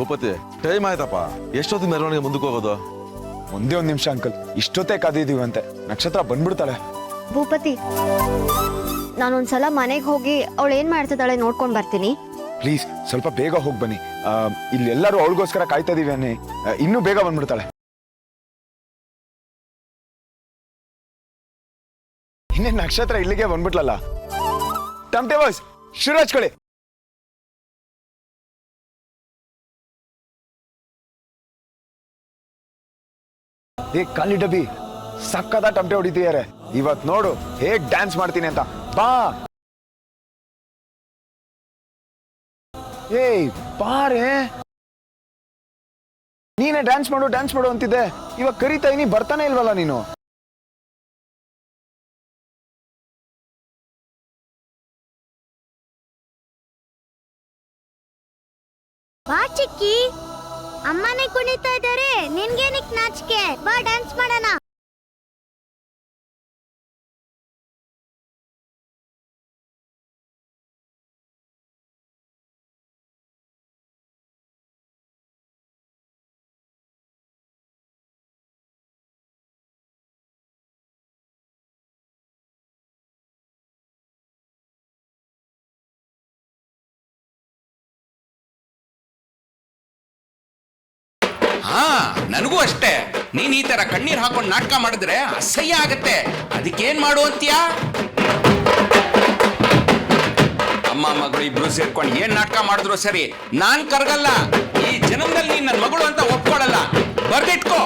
ಭೂಪತಿ time ಆಯ್ತಪ್ಪ. ಎಷ್ಟೊತ್ತು ಮೆರವಣಿಗೆ ಮುಂದಕ್ಕೆ ಹೋಗೋದು? ಒಂದೇ ಒಂದು ನಿಮಿಷ ಅಂಕಲ್, ಇಷ್ಟೊತ್ತೇ ಕಾದಿದೀವಂತೆ, ನಕ್ಷತ್ರ ಬಂದ್ಬಿಡ್ತಾಳೆ. ಭೂಪತಿ, ನಾನೊಂದ್ಸಲ ಮನೆಗೆ ಹೋಗಿ ಅವಳು ಏನ್ ಮಾಡ್ತಿದ್ದಾಳೆ ನೋಡ್ಕೊಂಡ್ ಬರ್ತೀನಿ. ಪ್ಲೀಸ್ ಸ್ವಲ್ಪ ಬೇಗ ಹೋಗಿ ಬನ್ನಿ. ಇಲ್ಲಿ ಎಲ್ಲರೂ ಅವಳಿಗೋಸ್ಕರ ಕಾಯ್ತಾ ಇದೀವಿ ಅನ್ನಿ, ಇನ್ನೂ ಬೇಗ ಬಂದ್ಬಿಡ್ತಾಳೆ. ಇನ್ನೇ ನಕ್ಷತ್ರ ಇಲ್ಲಿಗೆ ಬಂದ್ಬಿಟ್ಲಲ್ಲ. ಟಮ್ಟೆ ಬಾಯ್ಸ್ ಶುರು ಹಚ್ಕೊಳ್ಳಿ. ಕಾಲಿ ಡಬ್ಬಿ ಸಕ್ಕದ ಟಮಟೆ ಹೊಡಿತಿದ್ದಾರೆ. ಇವತ್ ನೋಡು ಹೇಗ್ ಡ್ಯಾನ್ಸ್ ಮಾಡ್ತೀನಿ ಅಂತ. ಬಾ ಏಯ್ ಬಾರೆ, ನೀನೇ ಡ್ಯಾನ್ಸ್ ಮಾಡು ಅಂತಿದ್ದೆ. ಇವಾಗ ಕರೀತಾ ಇದೀನಿ, ಬರ್ತಾನೆ ಇಲ್ವಲ್ಲ ನೀನು. ಬಾ ಚಿಕ್ಕಿ, ಅಮ್ಮನೇ ಕುಣಿತಾ ಇದ್ದಾರೆ, ನಿನ್ಗೇನಿಕ್ ನಾಚಿಕೆ? ಬಾ ಡ್ಯಾನ್ಸ್ ಮಾಡೋಣ. ಹಾ, ನನಗೂ ಅಷ್ಟೇ. ನೀನ್ ಈ ತರ ಕಣ್ಣೀರ್ ಹಾಕೊಂಡು ನಾಟಕ ಮಾಡಿದ್ರೆ ಅಸಹ್ಯ ಆಗತ್ತೆ. ಅದಕ್ಕೇನ್ ಮಾಡು ಅಂತೀಯಾ? ಅಮ್ಮ ಮಗಳು ಇಬ್ರು ಸೇರ್ಕೊಂಡು ಏನ್ ನಾಟಕ ಮಾಡಿದ್ರು ಸರಿ, ನಾನ್ ಕರ್ಗಲ್ಲ. ಈ ಜನ್ಮದಲ್ಲಿ ನನ್ನ ಮಗಳು ಅಂತ ಒಪ್ಕೊಳ್ಳಲ್ಲ. ಬರ್ದಿಟ್ಕೋ.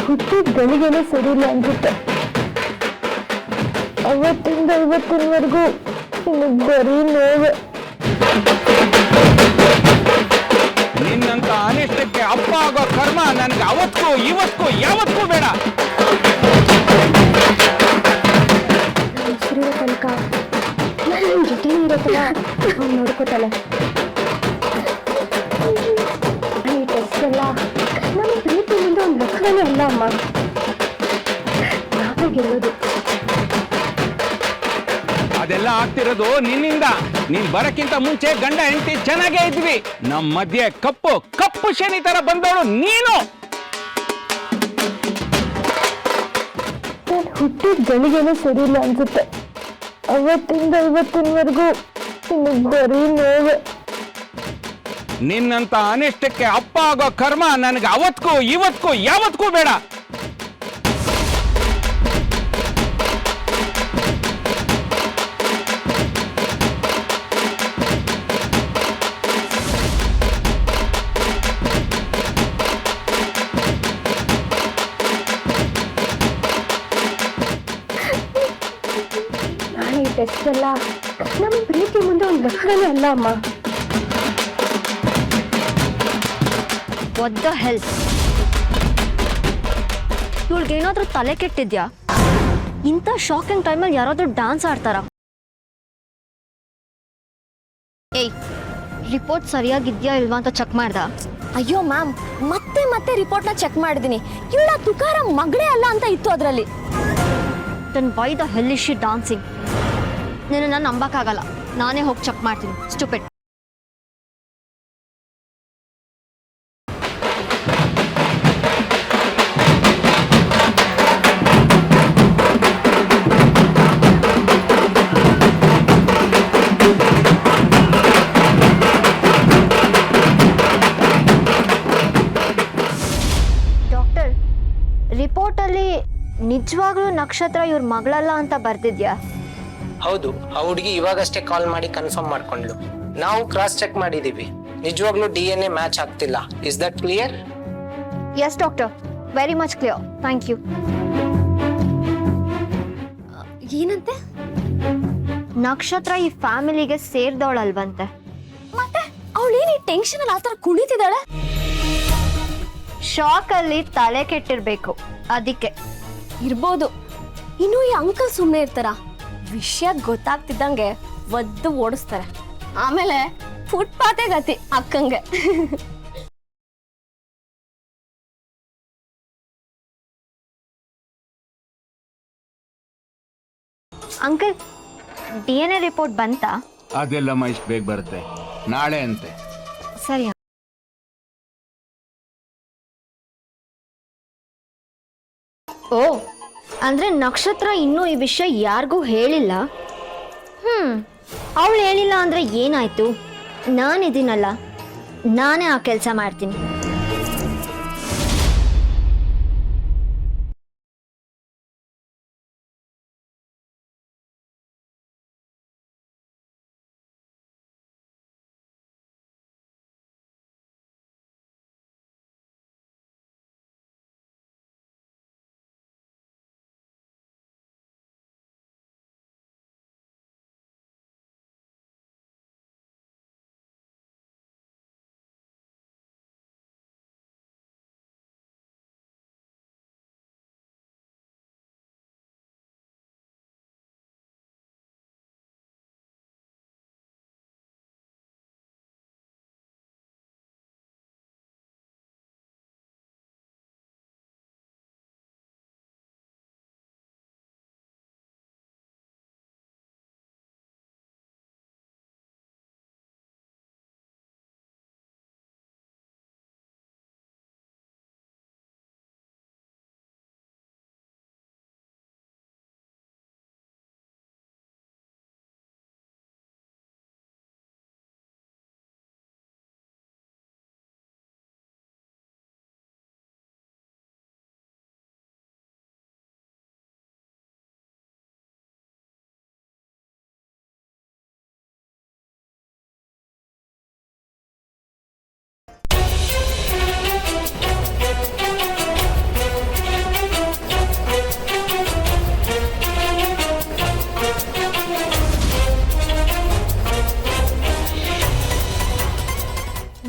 ಹುಟ್ಟಿದ ಗಳಿಗೆನೆ ಸರಿಯಿಲ್ಲ ಅನ್ಸುತ್ತೆ. ಅವತ್ತಿಂದ ಇವತ್ತಿನವರೆಗೂ ಬರೀ ನೋವು. ನಿನ್ನಂತ ಅನಿಷ್ಟಕ್ಕೆ ಅಪ್ಪ ಆಗೋ ಕರ್ಮ ನನ್ಗೆ ಅವತ್ತೂ ಇವತ್ತೂ ಯಾವತ್ತೂ ಬೇಡ. ಹೆಸರಿರೋ ತನಕ ನನ್ನ ಜೊತೆ ಇರತ್ತಲ್ಲ, ಅವ್ನು ನೋಡ್ಕೋತಾಳೆ. ಈ ಟೆಸ್ಟ್ ಎಲ್ಲ ನಮ್ಮ ಪ್ರೀತಿ ಮುಂದೆ ಒಂದು ಲಕ್ಷಣನೇ ಅಲ್ಲ ಅಮ್ಮ. ನಾವೇ ಗೆಲ್ಲೋದು. ಅದೆಲ್ಲ ಆಗ್ತಿರೋದು ನಿನ್ನಿಂದ. ನೀನ್ ಬರಕ್ಕಿಂತ ಮುಂಚೆ ಗಂಡ ಹೆಂಡತಿ ಚೆನ್ನಾಗೇ ಇದ್ವಿ. ನಮ್ ಮಧ್ಯೆ ಕಪ್ಪು ಶನಿ ತರ ಬಂದವಳು ನೀನು. ಹುಟ್ಟಿದ ಗಳಿಗೆನೆ ಸರಿಯಿಲ್ಲ ಅನ್ಸುತ್ತೆ. ಅವತ್ತಿಂದ ಇವತ್ತಿನವರೆಗೂ ಬರೀ ನೋವು. ನಿನ್ನಂತ ಅನಿಷ್ಟಕ್ಕೆ ಅಪ್ಪ ಆಗೋ ಕರ್ಮ ನನಗೆ ಅವತ್ತೂ ಇವತ್ತೂ ಯಾವತ್ತೂ ಬೇಡ. ಈ ಟೆಸ್ಟ್ ಎಲ್ಲ ನಮ್ಮ ಪ್ರೀತಿ ಮುಂದೆ ಒಂದು ಲಕ್ಷಣನೇ ಅಲ್ಲ ಅಮ್ಮ. What the hell? ಇವಳಿಗೇನಾದ್ರೂ ತಲೆ ಕೆಟ್ಟಿದ್ಯಾ? ಇಂಥ ಶಾಕಿಂಗ್ ಟೈಮಲ್ಲಿ ಯಾರಾದ್ರೂ ಡ್ಯಾನ್ಸ್ ಆಡ್ತಾರ? ಏಯ್, ರಿಪೋರ್ಟ್ ಸರಿಯಾಗಿದ್ಯಾ ಇಲ್ವಾ ಅಂತ ಚೆಕ್ ಮಾಡ್ದ? ಅಯ್ಯೋ ಮ್ಯಾಮ್, ಮತ್ತೆ ರಿಪೋರ್ಟ್ನ ಚೆಕ್ ಮಾಡಿದೀನಿ. ಇವಳ ತುಕಾರಾಮ್ ಮಗಳೇ ಅಲ್ಲ ಅಂತ ಇತ್ತು ಅದರಲ್ಲಿ. Then why the hell is she dancing? ನಿನ್ನ ನಂಬಕ್ಕಾಗಲ್ಲ, ನಾನೇ ಹೋಗಿ ಚೆಕ್ ಮಾಡ್ತೀನಿ. ಸ್ಟುಪಿಡ್. ಡಾಕ್ಟರ್, ರಿಪೋರ್ಟಲ್ಲಿ ನಿಜವಾಗ್ಲೂ ನಕ್ಷತ್ರ ಇವ್ರ ಮಗಳಲ್ಲ ಅಂತ ಬರ್ತಿದ್ಯಾ? ಹೌದು, ಆ ಹುಡುಗಿ ಇವಾಗಷ್ಟೇ ಕಾಲ್ ಮಾಡಿ ಕನ್ಫರ್ಮ್ ಮಾಡ್ಕೊಂಡ್ಲು. ನಾವು ಕ್ರಾಸ್ ಚೆಕ್ ಮಾಡಿದೀವಿ, ನಿಜವಾಗ್ಲೂ DNA ಮ್ಯಾಚ್ ಆಗ್ತಿಲ್ಲ. Is that clear? Yes doctor, very much clear, thank you. ಏನಂತೆ? ನಕ್ಷತ್ರ ಈ ಫ್ಯಾಮಿಲಿಗೆ ಸೇರ್ದವಳಲ್ವಂತೆ. ಮತ್ತೆ ಅವಳೇನು ಟೆನ್ಷನ್ ಅಲ್ಲಿ ಆತರ ಕುಣಿತಿದ್ದಾಳೆ? ಶಾಕ್ ಅಲ್ಲಿ ತಲೆ ಕೆಟ್ಟಿರ್ಬೇಕು, ಅದಕ್ಕೆ ಇರ್ಬೋದು. ಇನ್ನು ಈ ಅಂಕಲ್ ಸುಮ್ಮನೆ ಇರ್ತಾರ? ವಿಷಯ ಗೊತ್ತಾಗ್ತಿದ್ದಂಗೆ ಒದ್ದು ಓಡಿಸ್ತಾರೆ. ಆಮೇಲೆ ಫುಟ್ಪಾತೆ ಗತಿ ಅಕ್ಕಂಗೆ. ಅಂಕಲ್, DNA ರಿಪೋರ್ಟ್ ಬಂತಾ? ಅದೆಲ್ಲಮ್ಮ ಇಷ್ಟು ಬೇಗ ಬರುತ್ತೆ, ನಾಳೆ ಅಂತೆ. ಸರಿ. ಓ, ಅಂದ್ರೆ ನಕ್ಷತ್ರ ಇನ್ನೂ ಈ ವಿಷಯ ಯಾರಿಗೂ ಹೇಳಿಲ್ಲ. ಅವಳು ಹೇಳಿಲ್ಲ ಅಂದ್ರೆ ಏನಾಯ್ತು? ನಾನಿದ್ದೀನಲ್ಲ, ನಾನೇ ಆ ಕೆಲಸ ಮಾಡ್ತೀನಿ.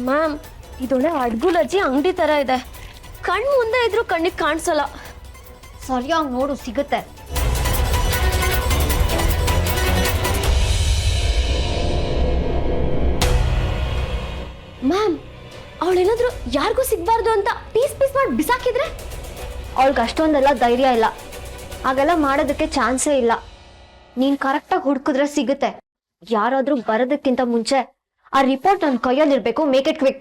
ಮ್ಯಾಮ್, ಇದೊಳ್ಳೆ ಅಡ್ಗುಲಜ್ಜಿ ಅಂಗಡಿ ತರ ಇದೆ. ಕಣ್ ಮುಂದೆ ಇದ್ರು ಕಣ್ಣಿಗೆ ಕಾಣಿಸಲ್ಲ. ಸರಿಯಾಗಿ ನೋಡು, ಸಿಗುತ್ತೆ. ಮ್ಯಾಮ್, ಅವಳೇನಾದ್ರೂ ಯಾರಿಗೂ ಸಿಗ್ಬಾರ್ದು ಅಂತ ಪೀಸ್ ಪೀಸ್ ಮಾಡಿ ಬಿಸಾಕಿದ್ರೆ? ಅವಳಿಗೆ ಅಷ್ಟೊಂದೆಲ್ಲ ಧೈರ್ಯ ಇಲ್ಲ, ಹಾಗೆಲ್ಲ ಮಾಡೋದಕ್ಕೆ ಚಾನ್ಸೇ ಇಲ್ಲ. ನೀನ್ ಕರೆಕ್ಟಾಗಿ ಹುಡುಕಿದ್ರೆ ಸಿಗುತ್ತೆ. ಯಾರಾದ್ರೂ ಬರೋದಕ್ಕಿಂತ ಮುಂಚೆ ಆ ರಿಪೋರ್ಟ್ ನನ್ನ ಕೈಯಲ್ಲಿರ್ಬೇಕು. Make it quick.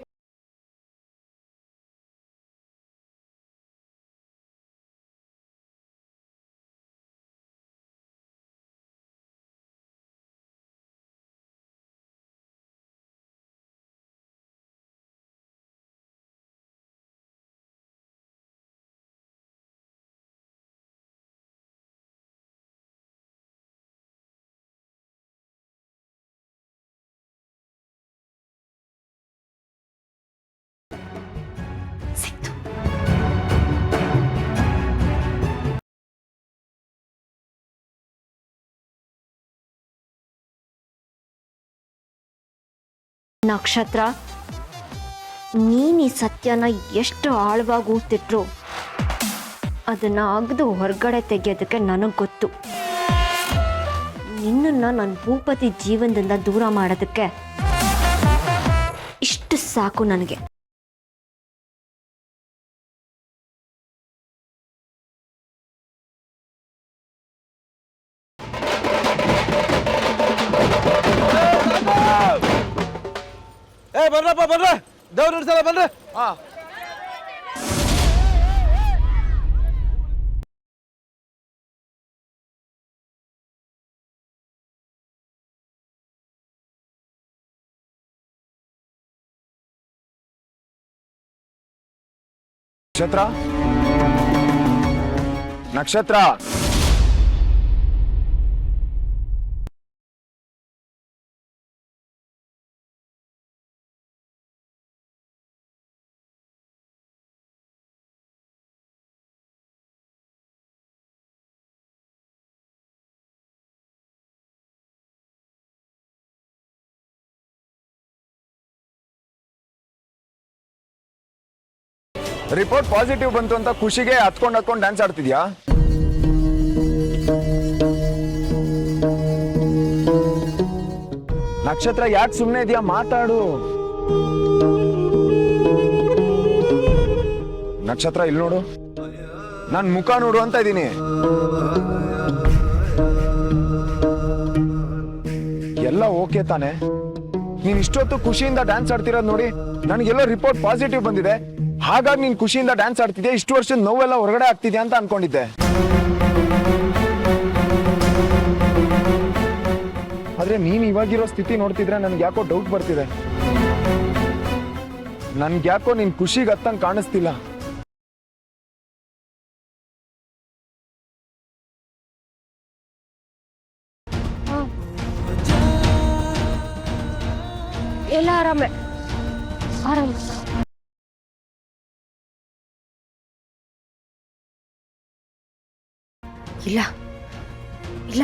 ನಕ್ಷತ್ರ, ನೀನ್ ಈ ಸತ್ಯನ ಎಷ್ಟು ಆಳವಾಗಿ ಊದ್ತಿಟ್ರು ಅದನ್ನ ಅಗ್ದು ಹೊರಗಡೆ ತೆಗೆಯೋದಕ್ಕೆ ನನಗೆ ಗೊತ್ತು. ನಿನ್ನನ್ನು ನನ್ನ ಭೂಪತಿ ಜೀವನದಿಂದ ದೂರ ಮಾಡೋದಕ್ಕೆ ಇಷ್ಟು ಸಾಕು ನನಗೆ. ಬರ್ರಪ್ಪ ಬರ್ರ, ದೇವ್ರ ಇಡ್ಸಲ್ಲ ಬನ್ರಿ. ನಕ್ಷತ್ರ, ನಕ್ಷತ್ರ, ರಿಪೋರ್ಟ್ ಪಾಸಿಟಿವ್ ಬಂತು ಅಂತ ಖುಷಿಗೆ ಹತ್ಕೊಂಡು ಡ್ಯಾನ್ಸ್ ಆಡ್ತಿದ್ಯಾ? ನಕ್ಷತ್ರ, ಯಾಕೆ ಸುಮ್ಮನೆ ಇದೆಯಾ? ಮಾತಾಡು. ನಕ್ಷತ್ರ, ಇಲ್ಲಿ ನೋಡು, ನನ್ ಮುಖ ನೋಡು ಅಂತ ಇದ್ದೀನಿ. ಎಲ್ಲ ಓಕೆ ತಾನೆ? ನೀನ್ ಇಷ್ಟೊತ್ತು ಖುಷಿಯಿಂದ ಡ್ಯಾನ್ಸ್ ಆಡ್ತಿರೋದು ನೋಡಿ ನನಗೆಲ್ಲೋ ರಿಪೋರ್ಟ್ ಪಾಸಿಟಿವ್ ಬಂದಿದೆ, ಹಾಗಾಗಿ ನೀನ್ ಖುಷಿಯಿಂದ ಡ್ಯಾನ್ಸ್ ಆಡ್ತಿದ್ಯಾ, ಇಷ್ಟು ವರ್ಷದ ನೋವೆಲ್ಲ ಹೊರಗಡೆ ಆಗ್ತಿದ್ಯಾ ಅಂತ ಅನ್ಕೊಂಡಿದ್ದೆ. ಆದ್ರೆ ನೀನ್ ಇವಾಗಿರೋ ಸ್ಥಿತಿ ನೋಡ್ತಿದ್ರೆ ನನ್ಗೆ ಯಾಕೋ ಡೌಟ್ ಬರ್ತಿದೆ. ನನ್ಗೆ ಯಾಕೋ ನೀನ್ ಖುಷಿಗೆ ಹತ್ತಂಗ್ ಕಾಣಿಸ್ತಿಲ್ಲ. ಎಲ್ಲ ಆರಾಮೆ ಆರಾಮ. ಇಲ್ಲ ಇಲ್ಲ,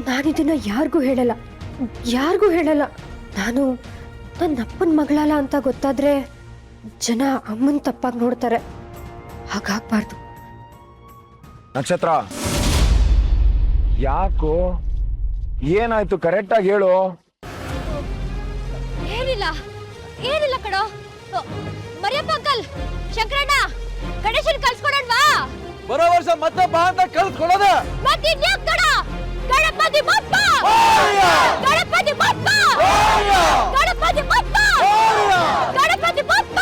ನಾನಿದನ್ನ ಯಾರಿಗೂ ಹೇಳಲ್ಲ. ನಾನು ನನ್ನ ಅಪ್ಪನ ಮಗಳಲ್ಲ ಅಂತ ಗೊತ್ತಾದ್ರೆ ಜನ ಅಮ್ಮನ್ ತಪ್ಪಾಗಿ ನೋಡ್ತಾರೆ. ಹಾಗಾಗ್ಬಾರ್ದು. ನಕ್ಷತ್ರ, ಯಾಕೋ ಏನಾಯ್ತು ಕರೆಕ್ಟಾಗಿ ಹೇಳು. ಏನಿಲ್ಲ ಕಣೋ. ಮರಿಯಪ್ಪ ಅಂಕಲ್, ಶಂಕರಣ್ಣ, ಗಣೇಶನ್ ಕಳ್ಸ್ಕೊಡೋಣವಾ? ಬರೋ ವರ್ಷ ಮತ್ತೆ ಬಾ ಅಂತ ಕಳ್ಸ್ಕೊಡೋದ. ಮತ್ತಿನ್ಯಾಕ್ ತಡ? ಗಣಪತಿ ಬಪ್ಪ! ಗಣಪತಿ ಬಪ್ಪ! ಗಣಪತಿ ಬಪ್ಪ! ಗಣಪತಿ ಬಪ್ಪ!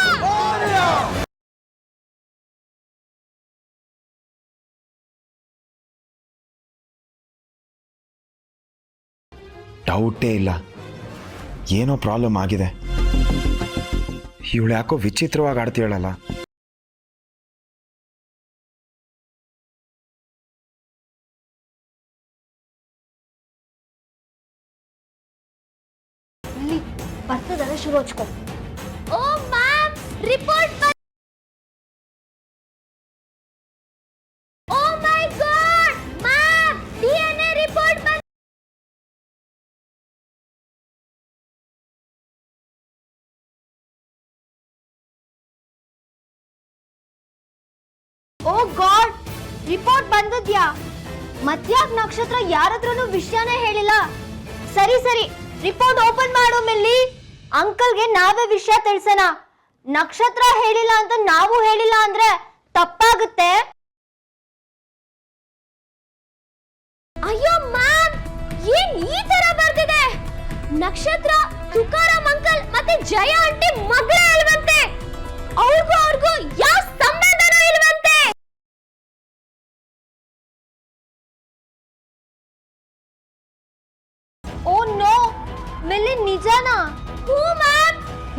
ಡೌಟೇ ಇಲ್ಲ, ಏನೋ ಪ್ರಾಬ್ಲಮ್ ಆಗಿದೆ. ಇವಳು ಯಾಕೋ ವಿಚಿತ್ರವಾಗಿ ಆಡ್ತೀಳಲ್ಲ. ಬರ್ತದಲ್ಲ, ಶುರು ಹಚ್ಕೊ. ಓ ಮ್ಯಾಮ್, ರಿಪೋರ್ಟ್ ಬಂದಿದೆ. ಓ ಮೈ ಗಾಡ್ ಮ್ಯಾಮ್, ಡಿಎನ್ಎ ರಿಪೋರ್ಟ್ ಬಂದಿದೆ. ಓ ಗಾಡ್, ರಿಪೋರ್ಟ್ ಬಂದದ್ಯಾ? ಮತ್ಯಾಕ್ ನಕ್ಷತ್ರ ಯಾರತ್ರನೂ ವಿಷಯನೇ ಹೇಳಿಲ್ಲ? ಸರಿ, ರಿಪೋರ್ಟ್ ಓಪನ್ ಮಾಡೋ ಮೆಲ್ಲಿ. ಅಂಕಲ್ಗೆ ನಾವೇ ವಿಷಯ ತಿಳಿಸೋಣ. ನಕ್ಷತ್ರ ಹೇಳಿಲ್ಲ ಅಂತ ನಾವು ಹೇಳಿಲ್ಲ ಅಂದ್ರೆ ತಪ್ಪಾಗುತ್ತೆ. ಅಯ್ಯೋ ಮ್ಯಾಮ್, ಏನ್ ಈ ತರ ಬರ್ತಿದೆ? ನಕ್ಷತ್ರ ತುಕಾರಾಮ್ ಅಂಕಲ್ ಮತ್ತೆ ಜಯ ಆಂಟಿ ಮಗಳೇ ಅಲ್ವಂತೆ. ಅವ್ರಿಗೂ ಯಾವ ಸಂಬಂಧನೂ ಇಲ್ವಂತೆ. Oh no, ಮೆಲ್ಲಿ ನಿಜನಾ? ಹೂ ಮ್ಯಾಮ್,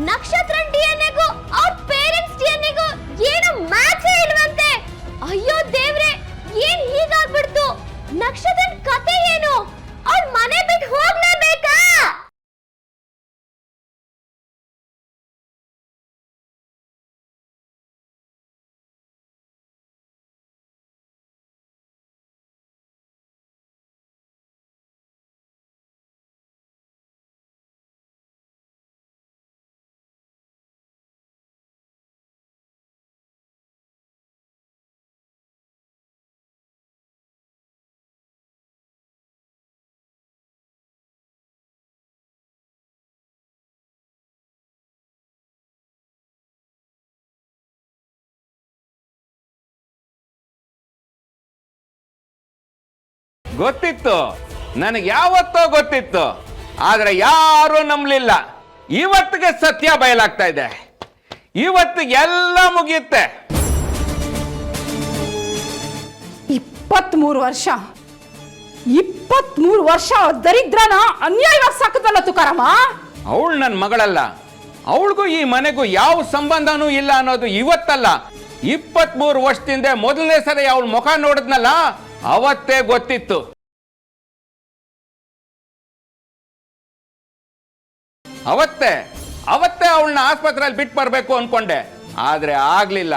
ನಕ್ಷತ್ರ ಡಿಎನ್ಎಗೂ ಅವ್ರ ಪೇರೆಂಟ್ಸ್ ಡಿಎನ್ಎಗೂ ಏನು ಮ್ಯಾಚ್ ಇಲ್ವಂತೆ. ಅಯ್ಯೋ ದೇವ್ರೆ, ಏನ್ ಹೀಗಾಗ್ಬಿಡ್ತು? ನಕ್ಷತ್ರನ್ ಕತೆ ಏನು? ಅವ್ರ ಮನೆ ಬಿಟ್ಟು ಹೋಗ್ಲೇಬೇಕಾ? ಗೊತ್ತಿತ್ತು, ನನಗೆ ಯಾವತ್ತೋ ಗೊತ್ತಿತ್ತು, ಆದ್ರೆ ಯಾರು ನಂಬಲಿಲ್ಲ. ಇವತ್ತಿಗೆ ಸತ್ಯ ಬಯಲಾಗ್ತಾ ಇದೆ. ಇವತ್ತು ಎಲ್ಲ ಮುಗಿಯುತ್ತೆ. 23 ವರ್ಷ ದರಿದ್ರನ ಅನ್ಯಾಯವಾಗಿ ಸಾಕದಲ್ಲ ತುಕಾರಾಮ. ಅವಳು ನನ್ನ ಮಗಳಲ್ಲ, ಅವಳಿಗೂ ಈ ಮನೆಗೂ ಯಾವ ಸಂಬಂಧನೂ ಇಲ್ಲ ಅನ್ನೋದು ಇವತ್ತಲ್ಲ, 23 ವರ್ಷದಿಂದ ಮೊದಲನೇ ಸರಿ ಅವಳ ಮುಖ ನೋಡಿದ್ನಲ್ಲ, ಅವತ್ತೇ ಗೊತ್ತಿತ್ತು. ಅವತ್ತೇ ಅವಳನ್ನ ಆಸ್ಪತ್ರೆಯಲ್ಲಿ ಬಿಟ್ಟು ಬರಬೇಕು ಅನ್ಕೊಂಡೆ, ಆದ್ರೆ ಆಗ್ಲಿಲ್ಲ.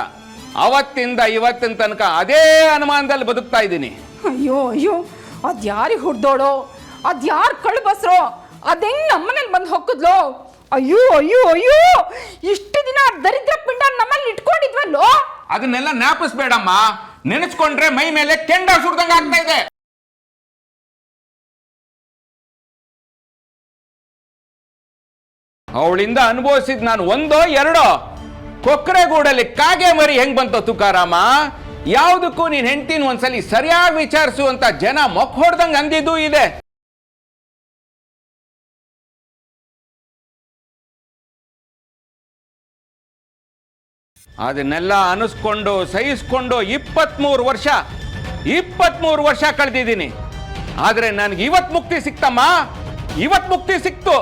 ಅವತ್ತಿಂದ ಇವತ್ತಿನ ತನಕ ಅದೇ ಅನುಮಾನದಲ್ಲಿ ಬದುಕ್ತಾ ಇದ್ದೀನಿ. ಅಯ್ಯೋ, ಅದ್ಯಾರಿಗೆ ಹುಡ್ದೋಳೋ, ಅದ್ಯಾರು ಕಳು ಬಸ್ರೋ, ಅದೆಂಗ್ ನಮ್ಮನೇಲಿ ಬಂದು ಹೊಕ್ಕದ್ಲೋ. ಅಯ್ಯೋ, ಇಷ್ಟು ದಿನ ದರಿದ್ರ ಪಿಂಡ ನಮ್ಮಲ್ಲಿ ಇಟ್ಕೊಂಡಿದ್ವಲ್ಲೋ. ಅದನ್ನೆಲ್ಲ ಜ್ಞಾಪಿಸ್ಬೇಡಮ್ಮ, ನೆನೆಸ್ಕೊಂಡ್ರೆ ಮೈ ಮೇಲೆ ಕೆಂಡ ಸುಡ್ದಂಗ ಆಗ್ತಾ ಇದೆ. ಅವಳಿಂದ ಅನುಭವಿಸಿದ್ ನಾನು ಒಂದೋ ಎರಡೋ. ಕೊಕ್ರೆಗೂಡಲ್ಲಿ ಕಾಗೆ ಮರಿ ಹೆಂಗ್ ಬಂತು ತುಕಾರಾಮ? ಯಾವುದಕ್ಕೂ ನೀನ್ ಹೆಂಡತಿನ ಒಂದ್ಸಲಿ ಸರಿಯಾಗಿ ವಿಚಾರಿಸು ಅಂತ ಜನ ಮೊಕ್ ಹೊಡ್ದಂಗ್ ಅಂದಿದ್ದೂ ಇದೆ. ಅದನ್ನೆಲ್ಲ ಅನಿಸ್ಕೊಂಡು ಸಹಿಸ್ಕೊಂಡು 23 ವರ್ಷ ಕಳೆದಿದ್ದೀನಿ. ಆದರೆ ನನಗೆ ಇವತ್ತು ಮುಕ್ತಿ ಸಿಕ್ತಮ್ಮ, ಇವತ್ತು ಮುಕ್ತಿ ಸಿಕ್ತು.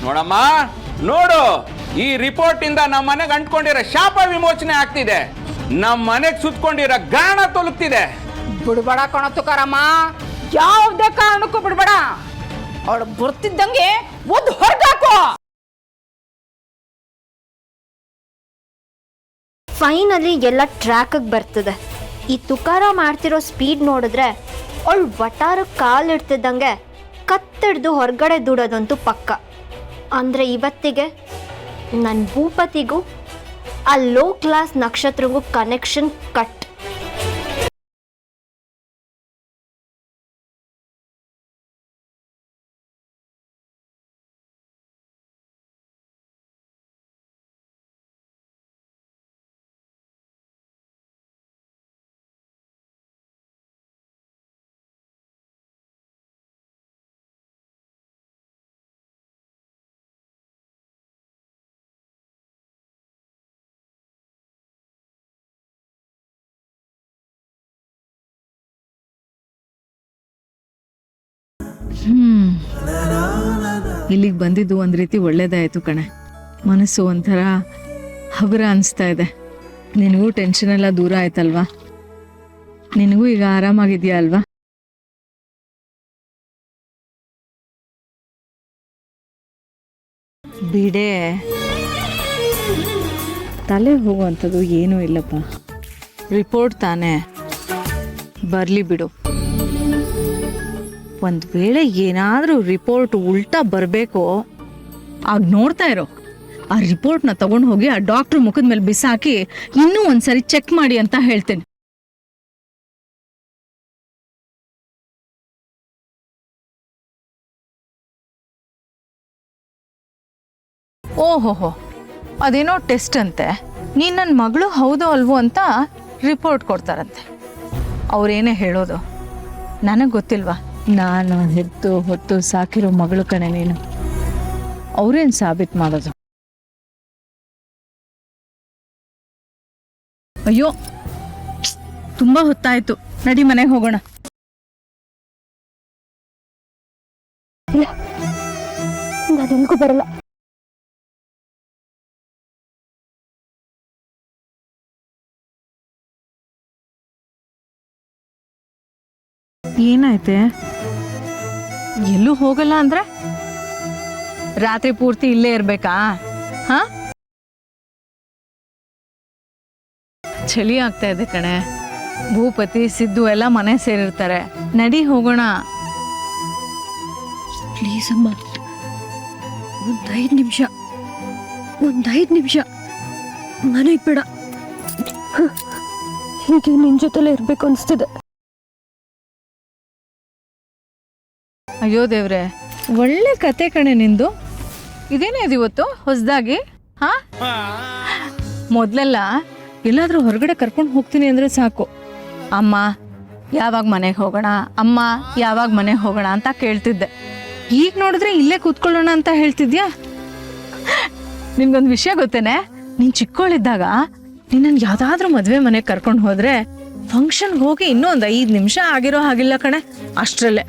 ನೋಡಮ್ಮ, ನೋಡು, ಈ ರಿಪೋರ್ಟ್ ಇಂದ ನಮ್ಮ ಮನೆಗೆ ಅಂಟ್ಕೊಂಡಿರೋ ಶಾಪ ವಿಮೋಚನೆ ಆಗ್ತಿದೆ, ನಮ್ಮ ಮನೆಗೆ ಸುತ್ಕೊಂಡಿರೋ ಗಾಣ ತೊಲಗ್ತಿದೆ. ಬಿಡ್ಬೇಡ ಕಣ ತುಕಾರಮ್ಮ, ಯಾವುದೇ ಕಾರಣಕ್ಕೂ ಬಿಡ್ಬೇಡ. ಅವಳು ಬರ್ತಿದ್ದಂಗೆ ಒಂದು ಹೊರಗಾಕೋ. ಫೈನಲಿ ಎಲ್ಲ ಟ್ರ್ಯಾಕಿಗೆ ಬರ್ತದೆ. ಈ ತುಕಾರ ಮಾಡ್ತಿರೋ ಸ್ಪೀಡ್ ನೋಡಿದ್ರೆ ಅವಳು ವಟಾರ ಕಾಲಿಡ್ತಿದ್ದಂಗೆ ಕತ್ತಿಡ್ದು ಹೊರಗಡೆ ದುಡೋದಂತೂ ಪಕ್ಕ. ಅಂದರೆ ಇವತ್ತಿಗೆ ನನ್ನ ಭೂಪತಿಗೂ ಆ ಲೋ ಕ್ಲಾಸ್ ನಕ್ಷತ್ರಗೂ ಕನೆಕ್ಷನ್ ಕಟ್. ಇಲ್ಲಿಗೆ ಬಂದಿದ್ದು ಒಂದು ರೀತಿ ಒಳ್ಳೇದಾಯಿತು ಕಣೆ. ಮನಸ್ಸು ಒಂಥರ ಹಗುರ ಅನಿಸ್ತಾ ಇದೆ. ನಿನಗೂ ಟೆನ್ಷನ್ ಎಲ್ಲ ದೂರ ಆಯ್ತಲ್ವಾ? ನಿನಗೂ ಈಗ ಆರಾಮಾಗಿದೆಯಾ ಅಲ್ವಾ? ಬಿಡೆ, ತಲೆ ಹೋಗುವಂಥದ್ದು ಏನೂ ಇಲ್ಲಪ್ಪ. ರಿಪೋರ್ಟ್ ತಾನೇ, ಬರಲಿ ಬಿಡು. ಒಂದು ವೇಳೆ ಏನಾದರೂ ರಿಪೋರ್ಟ್ ಉಲ್ಟಾ ಬರಬೇಕು, ಆಗ ನೋಡ್ತಾ ಇರೋ, ಆ ರಿಪೋರ್ಟ್ನ ತಗೊಂಡು ಹೋಗಿ ಆ ಡಾಕ್ಟ್ರ್ ಮುಖದ ಮೇಲೆ ಬಿಸಾಕಿ ಇನ್ನೂ ಒಂದ್ಸರಿ ಚೆಕ್ ಮಾಡಿ ಅಂತ ಹೇಳ್ತೇನೆ. ಓಹೋಹೋ, ಅದೇನೋ ಟೆಸ್ಟ್ ಅಂತೆ. ನೀನು ನನ್ನ ಮಗಳು ಹೌದೋ ಅಲ್ವೋ ಅಂತ ರಿಪೋರ್ಟ್ ಕೊಡ್ತಾರಂತೆ. ಅವರೇನೇ ಹೇಳೋದು, ನನಗೆ ಗೊತ್ತಿಲ್ವಾ? ನಾನು ಹೆತ್ತು ಹೊತ್ತು ಸಾಕಿರೋ ಮಗಳು ಕಣೆ ನೀನು. ಅವ್ರೇನು ಸಾಬೀತು ಮಾಡೋದು? ಅಯ್ಯೋ, ತುಂಬ ಹೊತ್ತಾಯ್ತು, ನಡಿ ಮನೆಗೆ ಹೋಗೋಣ. ಇಲ್ಲ, ನಾನು ಎಲ್ಗೂ ಬರಲ್ಲ. ಏನಾಯ್ತೆ? ಎಲ್ಲೂ ಹೋಗಲ್ಲ ಅಂದ್ರೆ ರಾತ್ರಿ ಪೂರ್ತಿ ಇಲ್ಲೇ ಇರ್ಬೇಕಾ? ಹಾ, ಚಳಿ ಆಗ್ತಾ ಇದೆ ಕಣೆ. ಭೂಪತಿ ಸಿದ್ದು ಎಲ್ಲ ಮನೆ ಸೇರಿರ್ತಾರೆ. ನಡಿ ಹೋಗೋಣ. ಪ್ಲೀಸ್ ಅಮ್ಮ, ಒಂದು 5 ನಿಮಿಷ ಮನೆಗೆ ಬಿಡ. ಹೀಗೆ ನಿನ್ ಜೊತೆಲೇ ಇರ್ಬೇಕು ಅನಿಸ್ತಿದೆ. ಅಯ್ಯೋ ದೇವ್ರೆ, ಒಳ್ಳೆ ಕತೆ ಕಣೆ ನಿಂದು. ಇದೇನೇ ಇದು ಇವತ್ತು ಹೊಸದಾಗಿ? ಹಾ, ಮೊದಲೆಲ್ಲ ಎಲ್ಲಾದ್ರೂ ಹೊರಗಡೆ ಕರ್ಕೊಂಡು ಹೋಗ್ತೀನಿ ಅಂದ್ರೆ ಸಾಕು, ಅಮ್ಮ ಯಾವಾಗ ಮನೆಗೆ ಹೋಗೋಣ, ಅಮ್ಮ ಯಾವಾಗ ಮನೆಗೆ ಹೋಗೋಣ ಅಂತ ಕೇಳ್ತಿದ್ದೆ. ಈಗ ನೋಡಿದ್ರೆ ಇಲ್ಲೇ ಕೂತ್ಕೊಳ್ಳೋಣ ಅಂತ ಹೇಳ್ತಿದ್ಯಾ? ನಿನ್ಗೊಂದು ವಿಷಯ ಗೊತ್ತೇನೆ? ನೀನ್ ಚಿಕ್ಕವಳಿದ್ದಾಗ ನಿನ್ನನ್ನು ಯಾವ್ದಾದ್ರೂ ಮದುವೆ ಮನೆಗೆ ಕರ್ಕೊಂಡು ಹೋದ್ರೆ ಫಂಕ್ಷನ್ ಹೋಗಿ ಇನ್ನೂ ಒಂದು 5 ನಿಮಿಷ ಆಗಿರೋ ಹಾಗಿಲ್ಲ ಕಣೆ, ಅಷ್ಟರಲ್ಲೇ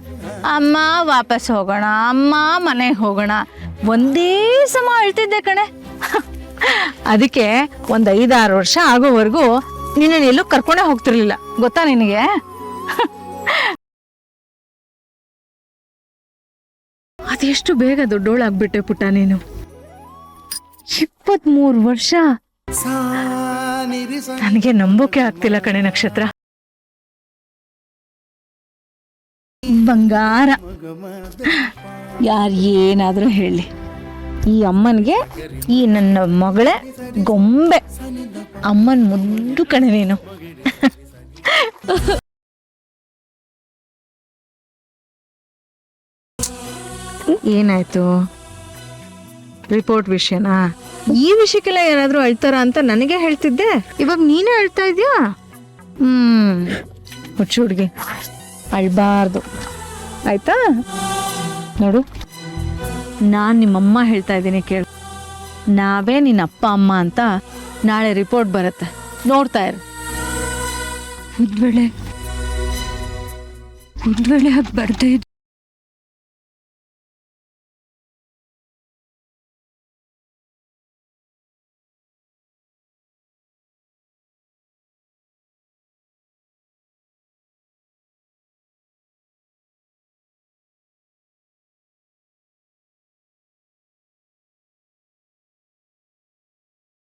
ಅಮ್ಮ ವಾಪಸ್ ಹೋಗೋಣ, ಅಮ್ಮ ಮನೆಗೆ ಹೋಗೋಣ ಒಂದೇ ಸಮ ಅಳ್ತಿದ್ದೆ ಕಣೆ. ಅದಕ್ಕೆ ಒಂದು 5-6 ವರ್ಷ ಆಗೋವರೆಗೂ ನಿನ್ನನ್ನು ಎಲ್ಲೂ ಕರ್ಕೊಂಡೇ ಹೋಗ್ತಿರ್ಲಿಲ್ಲ, ಗೊತ್ತಾ ನಿನಗೆ? ಅದೆಷ್ಟು ಬೇಗ ದೊಡ್ಡೋಳಾಗ್ಬಿಟ್ಟೆ ಪುಟ್ಟ ನೀನು. 23 ವರ್ಷ, ನನಗೆ ನಂಬೋಕೆ ಆಗ್ತಿಲ್ಲ ಕಣೆ ನಕ್ಷತ್ರ. ಬಂಗಾರ, ಯಾರು ಏನಾದ್ರೂ ಹೇಳಿ, ಈ ಅಮ್ಮನಿಗೆ ಈ ನನ್ನ ಮಗಳೇ ಗೊಂಬೆ. ಅಮ್ಮನ ಮುದ್ದು ಕಣೆ ನೀನು. ಏನಾಯ್ತು? ರಿಪೋರ್ಟ್ ವಿಷಯನಾ? ಈ ವಿಷಯಕ್ಕೆಲ್ಲ ಯಾರಾದ್ರೂ ಅಳ್ತಾರ ಅಂತ ನನಗೆ ಹೇಳ್ತಿದ್ದೆ, ಇವಾಗ ನೀನೇ ಅಳ್ತಾ ಇದ್ಯಾ? ಹುಚ್ಚು ಹುಡುಗಿ, ಅಳ್ಬಾರ್ದು ಆಯ್ತಾ? ನೋಡು, ನಾನು ನಿಮ್ಮಮ್ಮ ಹೇಳ್ತಾ ಇದ್ದೀನಿ ಕೇಳು. ನಾವೇ ನಿನ್ನ ಅಪ್ಪ ಅಮ್ಮ ಅಂತ ನಾಳೆ ರಿಪೋರ್ಟ್ ಬರುತ್ತೆ, ನೋಡ್ತಾ ಇರು. ಒಂದು ವೇಳೆ ಹಾಗೆ ಬರ್ದೇ